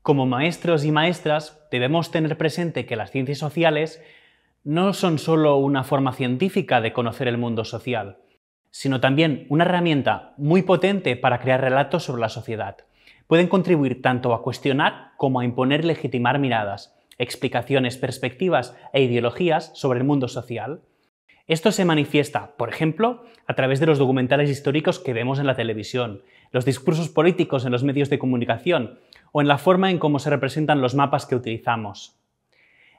Como maestros y maestras debemos tener presente que las ciencias sociales no son solo una forma científica de conocer el mundo social, sino también una herramienta muy potente para crear relatos sobre la sociedad. Pueden contribuir tanto a cuestionar como a imponer y legitimar miradas, explicaciones, perspectivas e ideologías sobre el mundo social. Esto se manifiesta, por ejemplo, a través de los documentales históricos que vemos en la televisión, los discursos políticos en los medios de comunicación o en la forma en cómo se representan los mapas que utilizamos.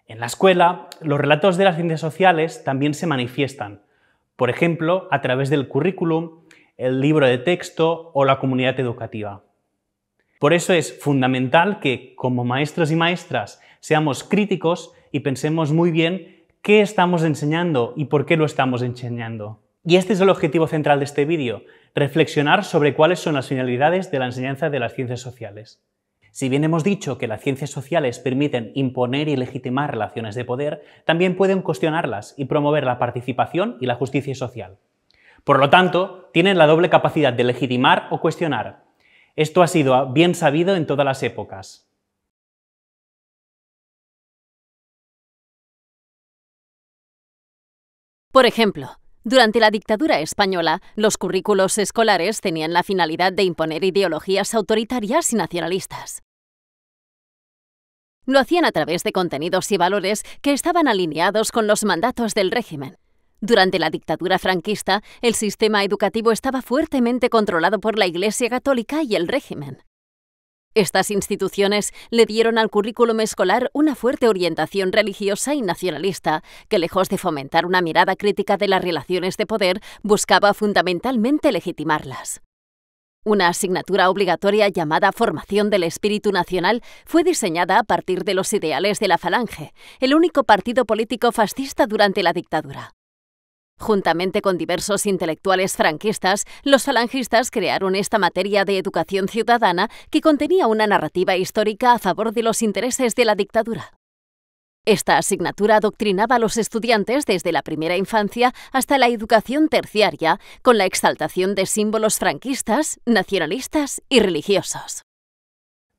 En la escuela, los relatos de las ciencias sociales también se manifiestan, por ejemplo, a través del currículum, el libro de texto o la comunidad educativa. Por eso es fundamental que, como maestros y maestras, seamos críticos y pensemos muy bien qué estamos enseñando y por qué lo estamos enseñando. Y este es el objetivo central de este vídeo, reflexionar sobre cuáles son las finalidades de la enseñanza de las ciencias sociales. Si bien hemos dicho que las ciencias sociales permiten imponer y legitimar relaciones de poder, también pueden cuestionarlas y promover la participación y la justicia social. Por lo tanto, tienen la doble capacidad de legitimar o cuestionar. Esto ha sido bien sabido en todas las épocas. Por ejemplo, durante la dictadura española, los currículos escolares tenían la finalidad de imponer ideologías autoritarias y nacionalistas. Lo hacían a través de contenidos y valores que estaban alineados con los mandatos del régimen. Durante la dictadura franquista, el sistema educativo estaba fuertemente controlado por la Iglesia Católica y el régimen. Estas instituciones le dieron al currículum escolar una fuerte orientación religiosa y nacionalista, que lejos de fomentar una mirada crítica de las relaciones de poder, buscaba fundamentalmente legitimarlas. Una asignatura obligatoria llamada Formación del Espíritu Nacional fue diseñada a partir de los ideales de la Falange, el único partido político fascista durante la dictadura. Juntamente con diversos intelectuales franquistas, los falangistas crearon esta materia de educación ciudadana que contenía una narrativa histórica a favor de los intereses de la dictadura. Esta asignatura adoctrinaba a los estudiantes desde la primera infancia hasta la educación terciaria, con la exaltación de símbolos franquistas, nacionalistas y religiosos.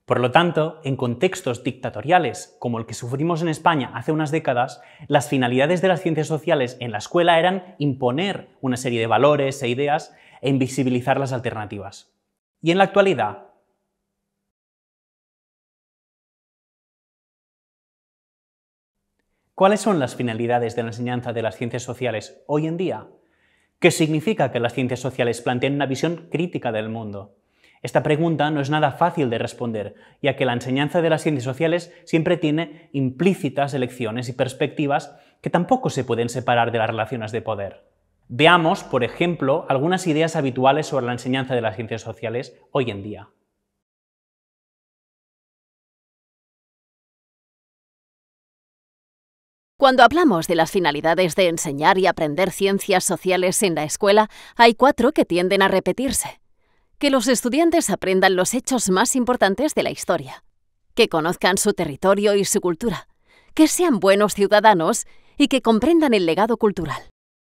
Por lo tanto, en contextos dictatoriales como el que sufrimos en España hace unas décadas, las finalidades de las ciencias sociales en la escuela eran imponer una serie de valores e ideas e invisibilizar las alternativas. Y en la actualidad, ¿cuáles son las finalidades de la enseñanza de las ciencias sociales hoy en día? ¿Qué significa que las ciencias sociales planteen una visión crítica del mundo? Esta pregunta no es nada fácil de responder, ya que la enseñanza de las ciencias sociales siempre tiene implícitas elecciones y perspectivas que tampoco se pueden separar de las relaciones de poder. Veamos, por ejemplo, algunas ideas habituales sobre la enseñanza de las ciencias sociales hoy en día. Cuando hablamos de las finalidades de enseñar y aprender ciencias sociales en la escuela, hay 4 que tienden a repetirse. Que los estudiantes aprendan los hechos más importantes de la historia, que conozcan su territorio y su cultura, que sean buenos ciudadanos y que comprendan el legado cultural.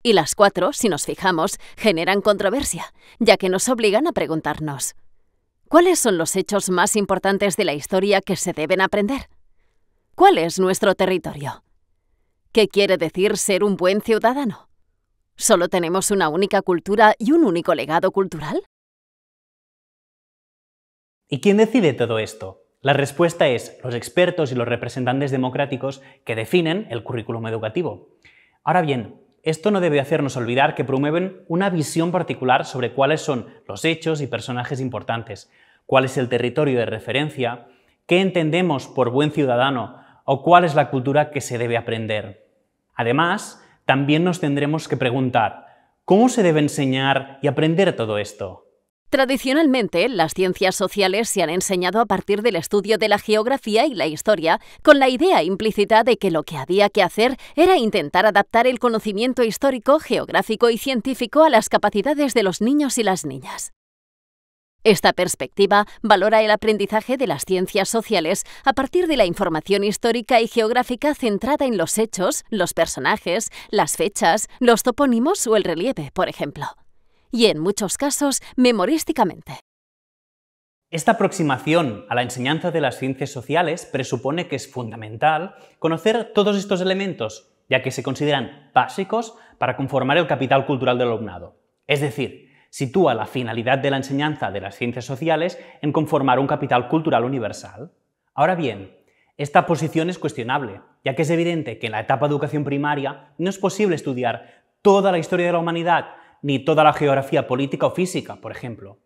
Y las 4, si nos fijamos, generan controversia, ya que nos obligan a preguntarnos: ¿cuáles son los hechos más importantes de la historia que se deben aprender? ¿Cuál es nuestro territorio? ¿Qué quiere decir ser un buen ciudadano? ¿Solo tenemos una única cultura y un único legado cultural? ¿Y quién decide todo esto? La respuesta es los expertos y los representantes democráticos que definen el currículum educativo. Ahora bien, esto no debe hacernos olvidar que promueven una visión particular sobre cuáles son los hechos y personajes importantes, cuál es el territorio de referencia, qué entendemos por buen ciudadano o cuál es la cultura que se debe aprender. Además, también nos tendremos que preguntar: ¿cómo se debe enseñar y aprender todo esto? Tradicionalmente, las ciencias sociales se han enseñado a partir del estudio de la geografía y la historia, con la idea implícita de que lo que había que hacer era intentar adaptar el conocimiento histórico, geográfico y científico a las capacidades de los niños y las niñas. Esta perspectiva valora el aprendizaje de las ciencias sociales a partir de la información histórica y geográfica centrada en los hechos, los personajes, las fechas, los topónimos o el relieve, por ejemplo. Y en muchos casos, memorísticamente. Esta aproximación a la enseñanza de las ciencias sociales presupone que es fundamental conocer todos estos elementos, ya que se consideran básicos para conformar el capital cultural del alumnado. Es decir, sitúa la finalidad de la enseñanza de las ciencias sociales en conformar un capital cultural universal. Ahora bien, esta posición es cuestionable, ya que es evidente que en la etapa de educación primaria no es posible estudiar toda la historia de la humanidad, ni toda la geografía política o física, por ejemplo.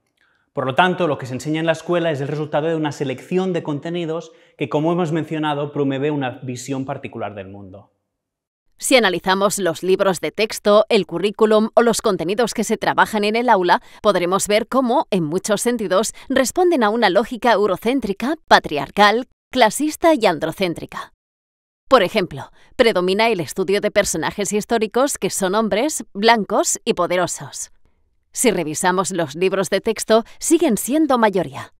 Por lo tanto, lo que se enseña en la escuela es el resultado de una selección de contenidos que, como hemos mencionado, promueve una visión particular del mundo. Si analizamos los libros de texto, el currículum o los contenidos que se trabajan en el aula, podremos ver cómo, en muchos sentidos, responden a una lógica eurocéntrica, patriarcal, clasista y androcéntrica. Por ejemplo, predomina el estudio de personajes históricos que son hombres, blancos y poderosos. Si revisamos los libros de texto, siguen siendo mayoría.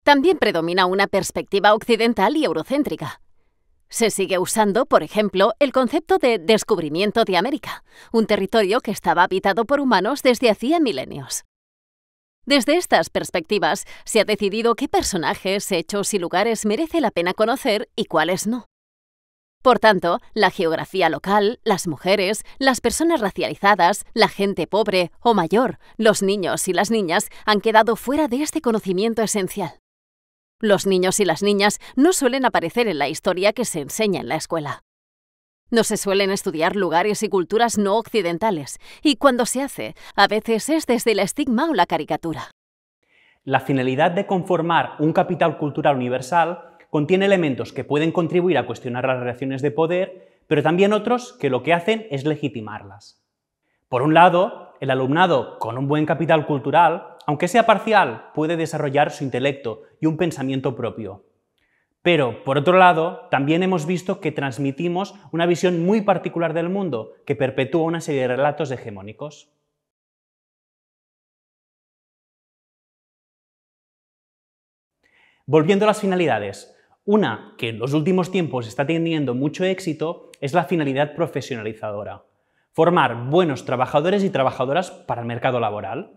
También predomina una perspectiva occidental y eurocéntrica. Se sigue usando, por ejemplo, el concepto de descubrimiento de América, un territorio que estaba habitado por humanos desde hacía milenios. Desde estas perspectivas, se ha decidido qué personajes, hechos y lugares merece la pena conocer y cuáles no. Por tanto, la geografía local, las mujeres, las personas racializadas, la gente pobre o mayor, los niños y las niñas han quedado fuera de este conocimiento esencial. Los niños y las niñas no suelen aparecer en la historia que se enseña en la escuela. No se suelen estudiar lugares y culturas no occidentales, y cuando se hace, a veces es desde el estigma o la caricatura. La finalidad de conformar un capital cultural universal contiene elementos que pueden contribuir a cuestionar las relaciones de poder, pero también otros que lo que hacen es legitimarlas. Por un lado, el alumnado con un buen capital cultural, aunque sea parcial, puede desarrollar su intelecto y un pensamiento propio. Pero, por otro lado, también hemos visto que transmitimos una visión muy particular del mundo, que perpetúa una serie de relatos hegemónicos. Volviendo a las finalidades, una que en los últimos tiempos está teniendo mucho éxito es la finalidad profesionalizadora. Formar buenos trabajadores y trabajadoras para el mercado laboral.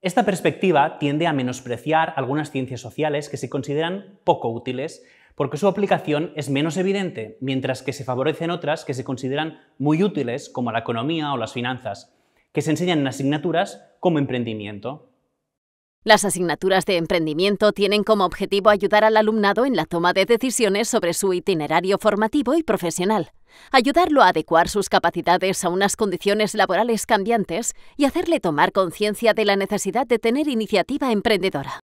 Esta perspectiva tiende a menospreciar algunas ciencias sociales que se consideran poco útiles porque su aplicación es menos evidente, mientras que se favorecen otras que se consideran muy útiles, como la economía o las finanzas, que se enseñan en asignaturas como emprendimiento. Las asignaturas de emprendimiento tienen como objetivo ayudar al alumnado en la toma de decisiones sobre su itinerario formativo y profesional, ayudarlo a adecuar sus capacidades a unas condiciones laborales cambiantes y hacerle tomar conciencia de la necesidad de tener iniciativa emprendedora.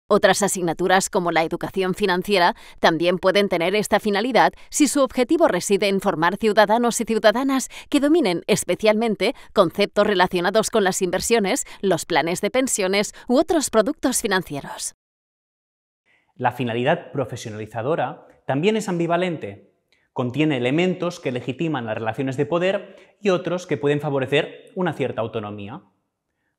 Otras asignaturas, como la educación financiera, también pueden tener esta finalidad si su objetivo reside en formar ciudadanos y ciudadanas que dominen especialmente conceptos relacionados con las inversiones, los planes de pensiones u otros productos financieros. La finalidad profesionalizadora también es ambivalente. Contiene elementos que legitiman las relaciones de poder y otros que pueden favorecer una cierta autonomía.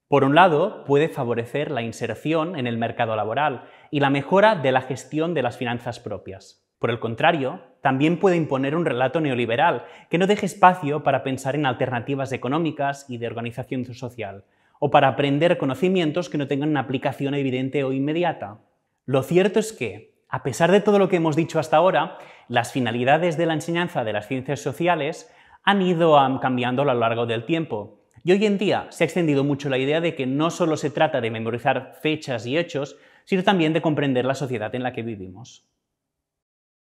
Por un lado, puede favorecer la inserción en el mercado laboral y la mejora de la gestión de las finanzas propias. Por el contrario, también puede imponer un relato neoliberal que no deje espacio para pensar en alternativas económicas y de organización social, o para aprender conocimientos que no tengan una aplicación evidente o inmediata. Lo cierto es que, a pesar de todo lo que hemos dicho hasta ahora, las finalidades de la enseñanza de las ciencias sociales han ido cambiando a lo largo del tiempo. Y hoy en día se ha extendido mucho la idea de que no solo se trata de memorizar fechas y hechos, sino también de comprender la sociedad en la que vivimos.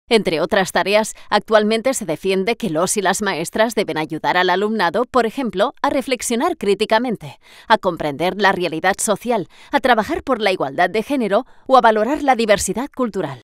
Entre otras tareas, actualmente se defiende que los y las maestras deben ayudar al alumnado, por ejemplo, a reflexionar críticamente, a comprender la realidad social, a trabajar por la igualdad de género o a valorar la diversidad cultural.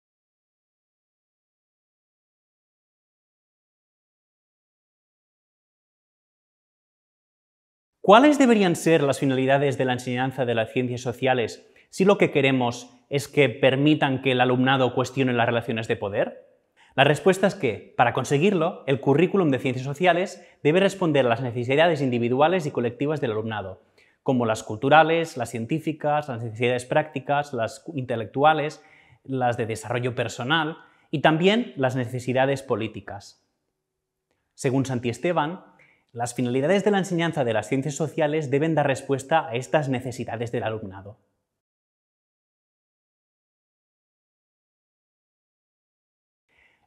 ¿Cuáles deberían ser las finalidades de la enseñanza de las ciencias sociales si lo que queremos es que permitan que el alumnado cuestione las relaciones de poder? La respuesta es que, para conseguirlo, el currículum de ciencias sociales debe responder a las necesidades individuales y colectivas del alumnado, como las culturales, las científicas, las necesidades prácticas, las intelectuales, las de desarrollo personal y también las necesidades políticas. Según Santi Esteban, las finalidades de la enseñanza de las ciencias sociales deben dar respuesta a estas necesidades del alumnado.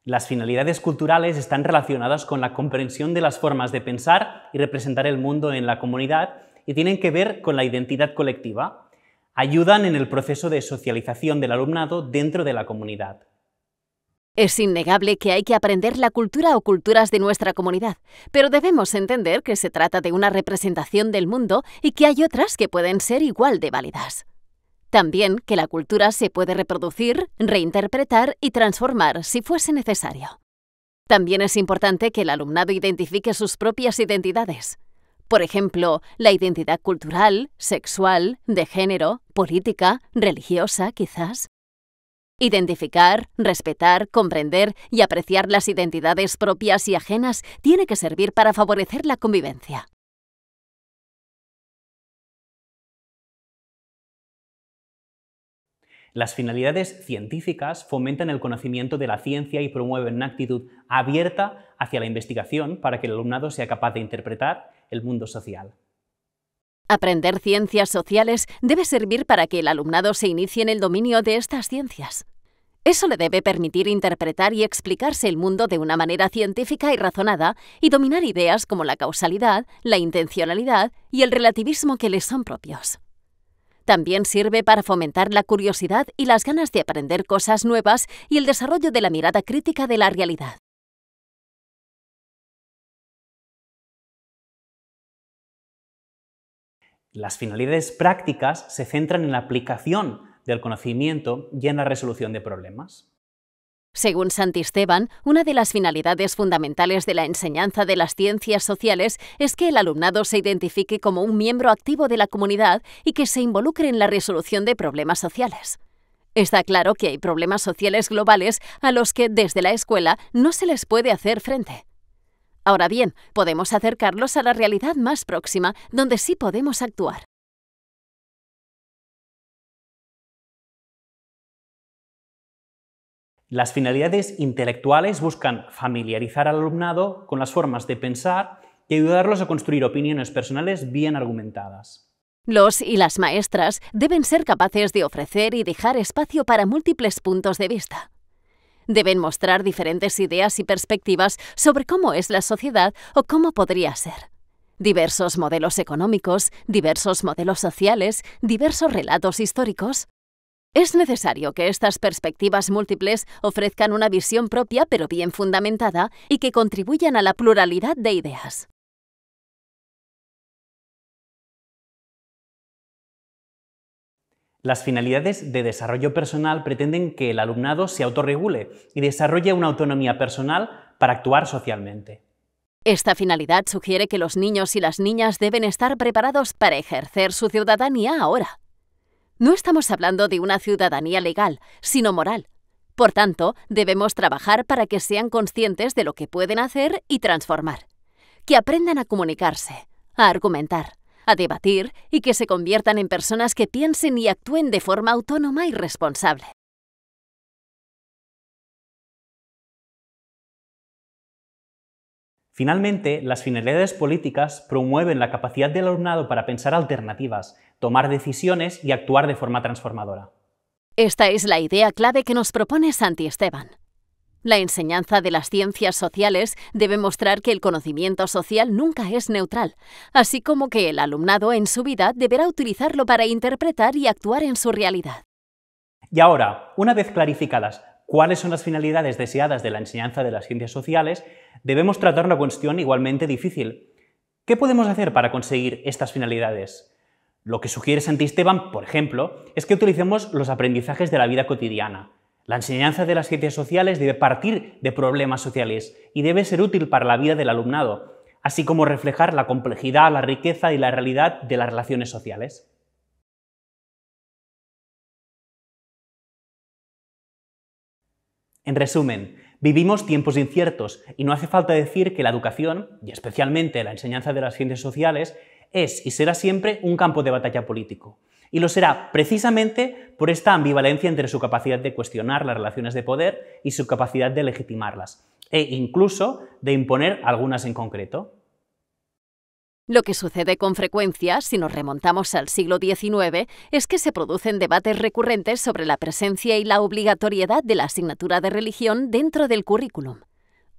Las finalidades culturales están relacionadas con la comprensión de las formas de pensar y representar el mundo en la comunidad y tienen que ver con la identidad colectiva. Ayudan en el proceso de socialización del alumnado dentro de la comunidad. Es innegable que hay que aprender la cultura o culturas de nuestra comunidad, pero debemos entender que se trata de una representación del mundo y que hay otras que pueden ser igual de válidas. También que la cultura se puede reproducir, reinterpretar y transformar si fuese necesario. También es importante que el alumnado identifique sus propias identidades. Por ejemplo, la identidad cultural, sexual, de género, política, religiosa, quizás. Identificar, respetar, comprender y apreciar las identidades propias y ajenas tiene que servir para favorecer la convivencia. Las finalidades científicas fomentan el conocimiento de la ciencia y promueven una actitud abierta hacia la investigación para que el alumnado sea capaz de interpretar el mundo social. Aprender ciencias sociales debe servir para que el alumnado se inicie en el dominio de estas ciencias. Eso le debe permitir interpretar y explicarse el mundo de una manera científica y razonada y dominar ideas como la causalidad, la intencionalidad y el relativismo que les son propios. También sirve para fomentar la curiosidad y las ganas de aprender cosas nuevas y el desarrollo de la mirada crítica de la realidad. Las finalidades prácticas se centran en la aplicación del conocimiento y en la resolución de problemas. Según Santisteban, una de las finalidades fundamentales de la enseñanza de las ciencias sociales es que el alumnado se identifique como un miembro activo de la comunidad y que se involucre en la resolución de problemas sociales. Está claro que hay problemas sociales globales a los que desde la escuela no se les puede hacer frente. Ahora bien, podemos acercarlos a la realidad más próxima, donde sí podemos actuar. Las finalidades intelectuales buscan familiarizar al alumnado con las formas de pensar y ayudarlos a construir opiniones personales bien argumentadas. Los y las maestras deben ser capaces de ofrecer y dejar espacio para múltiples puntos de vista. Deben mostrar diferentes ideas y perspectivas sobre cómo es la sociedad o cómo podría ser. Diversos modelos económicos, diversos modelos sociales, diversos relatos históricos. Es necesario que estas perspectivas múltiples ofrezcan una visión propia pero bien fundamentada y que contribuyan a la pluralidad de ideas. Las finalidades de desarrollo personal pretenden que el alumnado se autorregule y desarrolle una autonomía personal para actuar socialmente. Esta finalidad sugiere que los niños y las niñas deben estar preparados para ejercer su ciudadanía ahora. No estamos hablando de una ciudadanía legal, sino moral. Por tanto, debemos trabajar para que sean conscientes de lo que pueden hacer y transformar. Que aprendan a comunicarse, a argumentar, a debatir y que se conviertan en personas que piensen y actúen de forma autónoma y responsable. Finalmente, las finalidades políticas promueven la capacidad del alumnado para pensar alternativas, tomar decisiones y actuar de forma transformadora. Esta es la idea clave que nos propone Santisteban. La enseñanza de las ciencias sociales debe mostrar que el conocimiento social nunca es neutral, así como que el alumnado en su vida deberá utilizarlo para interpretar y actuar en su realidad. Y ahora, una vez clarificadas cuáles son las finalidades deseadas de la enseñanza de las ciencias sociales, debemos tratar una cuestión igualmente difícil. ¿Qué podemos hacer para conseguir estas finalidades? Lo que sugiere Santisteban, por ejemplo, es que utilicemos los aprendizajes de la vida cotidiana. La enseñanza de las ciencias sociales debe partir de problemas sociales y debe ser útil para la vida del alumnado, así como reflejar la complejidad, la riqueza y la realidad de las relaciones sociales. En resumen, vivimos tiempos inciertos y no hace falta decir que la educación, y especialmente la enseñanza de las ciencias sociales, es y será siempre un campo de batalla político. Y lo será precisamente por esta ambivalencia entre su capacidad de cuestionar las relaciones de poder y su capacidad de legitimarlas, e incluso de imponer algunas en concreto. Lo que sucede con frecuencia, si nos remontamos al siglo XIX, es que se producen debates recurrentes sobre la presencia y la obligatoriedad de la asignatura de religión dentro del currículum.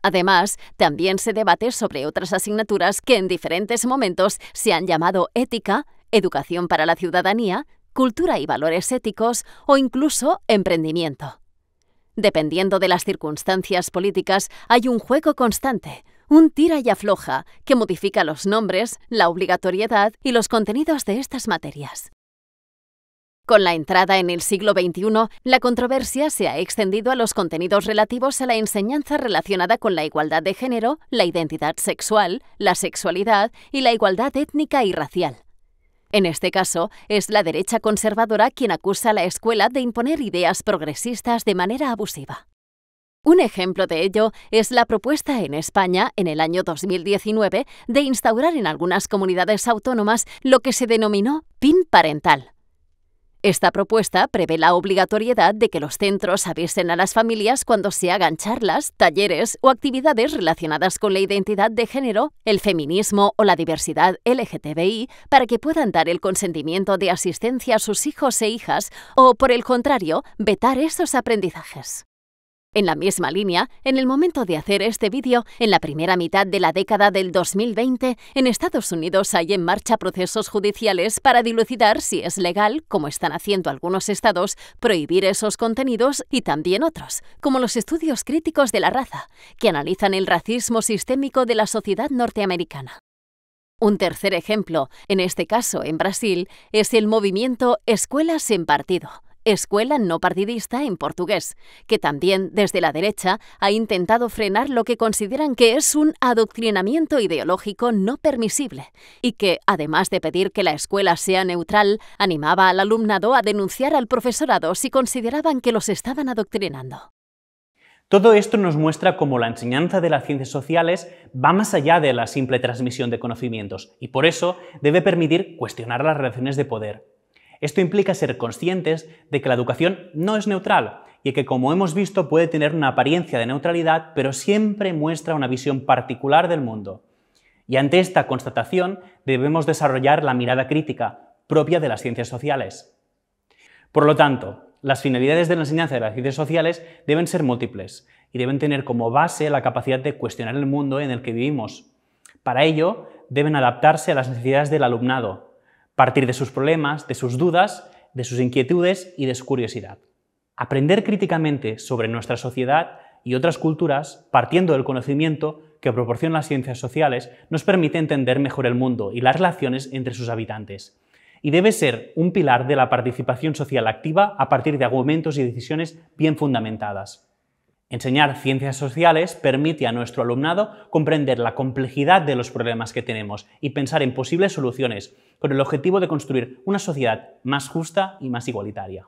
Además, también se debate sobre otras asignaturas que en diferentes momentos se han llamado ética, educación para la ciudadanía, cultura y valores éticos o incluso emprendimiento. Dependiendo de las circunstancias políticas, hay un juego constante, un tira y afloja, que modifica los nombres, la obligatoriedad y los contenidos de estas materias. Con la entrada en el siglo XXI, la controversia se ha extendido a los contenidos relativos a la enseñanza relacionada con la igualdad de género, la identidad sexual, la sexualidad y la igualdad étnica y racial. En este caso, es la derecha conservadora quien acusa a la escuela de imponer ideas progresistas de manera abusiva. Un ejemplo de ello es la propuesta en España, en el año 2019, de instaurar en algunas comunidades autónomas lo que se denominó PIN parental. Esta propuesta prevé la obligatoriedad de que los centros avisen a las familias cuando se hagan charlas, talleres o actividades relacionadas con la identidad de género, el feminismo o la diversidad LGTBI para que puedan dar el consentimiento de asistencia a sus hijos e hijas o, por el contrario, vetar esos aprendizajes. En la misma línea, en el momento de hacer este vídeo, en la primera mitad de la década del 2020, en Estados Unidos hay en marcha procesos judiciales para dilucidar si es legal, como están haciendo algunos estados, prohibir esos contenidos y también otros, como los estudios críticos de la raza, que analizan el racismo sistémico de la sociedad norteamericana. Un tercer ejemplo, en este caso en Brasil, es el movimiento Escuela Sem Partido, Escuela no partidista en portugués, que también desde la derecha ha intentado frenar lo que consideran que es un adoctrinamiento ideológico no permisible y que, además de pedir que la escuela sea neutral, animaba al alumnado a denunciar al profesorado si consideraban que los estaban adoctrinando. Todo esto nos muestra cómo la enseñanza de las ciencias sociales va más allá de la simple transmisión de conocimientos y por eso debe permitir cuestionar las relaciones de poder. Esto implica ser conscientes de que la educación no es neutral y que, como hemos visto, puede tener una apariencia de neutralidad, pero siempre muestra una visión particular del mundo. Y ante esta constatación debemos desarrollar la mirada crítica propia de las ciencias sociales. Por lo tanto, las finalidades de la enseñanza de las ciencias sociales deben ser múltiples y deben tener como base la capacidad de cuestionar el mundo en el que vivimos. Para ello, deben adaptarse a las necesidades del alumnado, partir de sus problemas, de sus dudas, de sus inquietudes y de su curiosidad. Aprender críticamente sobre nuestra sociedad y otras culturas, partiendo del conocimiento que proporcionan las ciencias sociales, nos permite entender mejor el mundo y las relaciones entre sus habitantes. Y debe ser un pilar de la participación social activa a partir de argumentos y decisiones bien fundamentadas. Enseñar ciencias sociales permite a nuestro alumnado comprender la complejidad de los problemas que tenemos y pensar en posibles soluciones, con el objetivo de construir una sociedad más justa y más igualitaria.